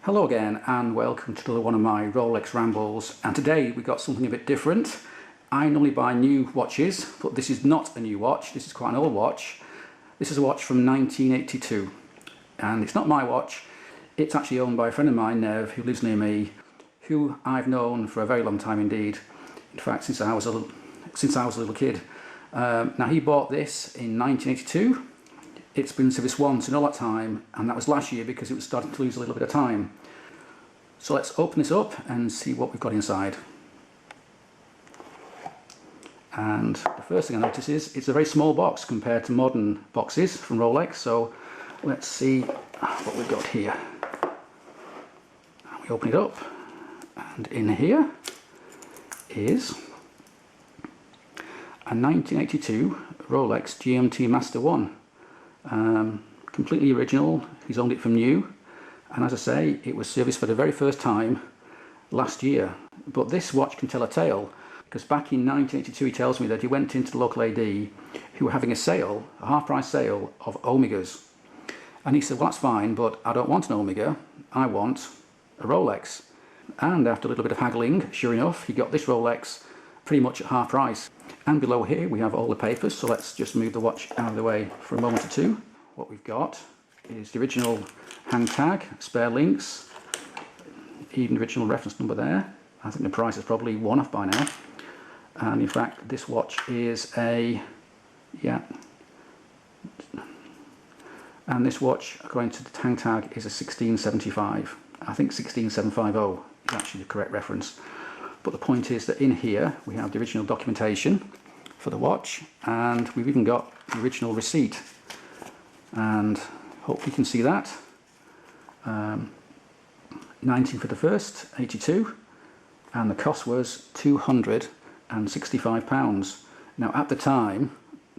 Hello again and welcome to another one of my Rolex Rambles, and today we got something a bit different. I normally buy new watches, but this is not a new watch, this is quite an old watch. This is a watch from 1982 and it's not my watch. It's actually owned by a friend of mine, Nev, who lives near me, who I've known for a very long time indeed. In fact, since I was a little kid. Now he bought this in 1982. It's been serviced once in all that time, and that was last year because it was starting to lose a little bit of time. So let's open this up and see what we've got inside. And the first thing I notice is it's a very small box compared to modern boxes from Rolex. So let's see what we've got here. We open it up, and in here is a 1982 Rolex GMT Master 1. Completely original. He's owned it from new, and as I say, it was serviced for the very first time last year. But this watch can tell a tale, because back in 1982 he tells me that he went into the local AD who were having a sale, a half-price sale of Omegas, and he said, well, that's fine, but I don't want an Omega, I want a Rolex. And after a little bit of haggling, sure enough, he got this Rolex pretty much at half price. And below here we have all the papers, so let's just move the watch out of the way for a moment or two. What we've got is the original hang tag, spare links, even the original reference number there. I think the price is probably one off by now. And in fact, this watch is and this watch, according to the hang tag, is a 1675. I think 16750 is actually the correct reference. But the point is that in here we have the original documentation for the watch, and we've even got the original receipt, and hopefully you can see that. 19 for the first, 82, and the cost was £265. Now at the time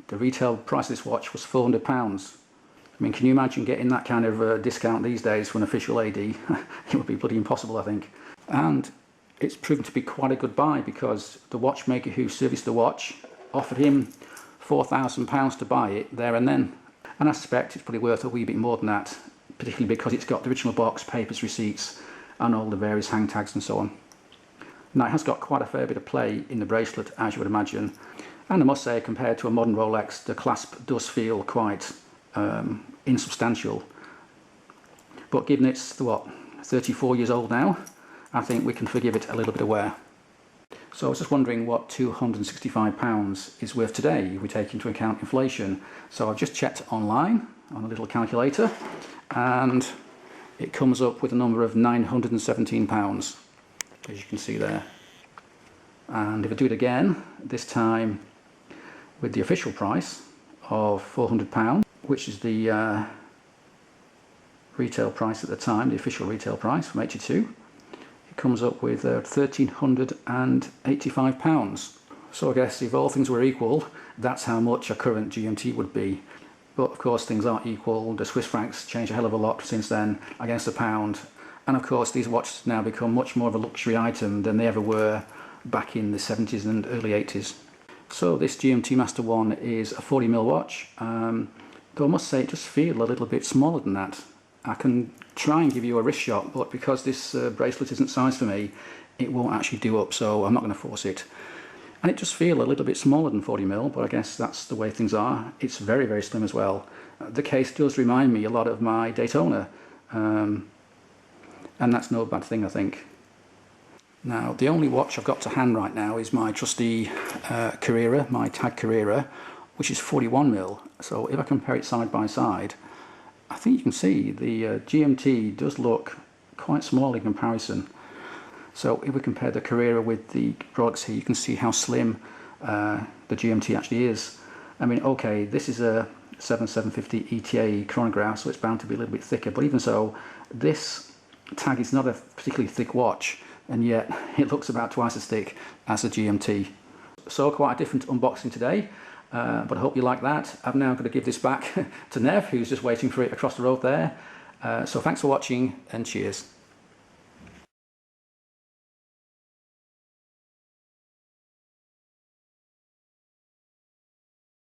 the retail price of this watch was £400. I mean, can you imagine getting that kind of discount these days for an official AD? It would be bloody impossible, I think. And it's proven to be quite a good buy, because the watchmaker who serviced the watch offered him £4,000 to buy it there and then. And I suspect it's probably worth a wee bit more than that, particularly because it's got the original box, papers, receipts, and all the various hang tags and so on. Now it has got quite a fair bit of play in the bracelet, as you would imagine. And I must say, compared to a modern Rolex, the clasp does feel quite insubstantial. But given it's, 34 years old now, I think we can forgive it a little bit of wear. So I was just wondering what £265 is worth today if we take into account inflation. So I've just checked online on a little calculator, and it comes up with a number of £917, as you can see there. And if I do it again, this time with the official price of £400, which is the retail price at the time, the official retail price from 82, comes up with £1,385. So I guess if all things were equal, that's how much a current GMT would be. But of course things aren't equal. The Swiss francs changed a hell of a lot since then against the pound, and of course these watches now become much more of a luxury item than they ever were back in the 70s and early 80s. So this GMT Master 1 is a 40mm watch, though I must say it does feel a little bit smaller than that. I can try and give you a wrist shot, but because this bracelet isn't sized for me, it won't actually do up, so I'm not going to force it. And it does feel a little bit smaller than 40mm, but I guess that's the way things are. It's very, very slim as well. The case does remind me a lot of my Daytona, and that's no bad thing, I think. Now, the only watch I've got to hand right now is my trusty Carrera, my Tag Carrera, which is 41mm. So if I compare it side by side, I think you can see the GMT does look quite small in comparison. So if we compare the Carrera with the products here, you can see how slim the GMT actually is. I mean, okay, this is a 7750 ETA chronograph, so it's bound to be a little bit thicker, but even so, this tag is not a particularly thick watch, and yet it looks about twice as thick as a GMT. So quite a different unboxing today. But I hope you like that. I'm now going to give this back to Nev, who's just waiting for it across the road there. So thanks for watching, and cheers.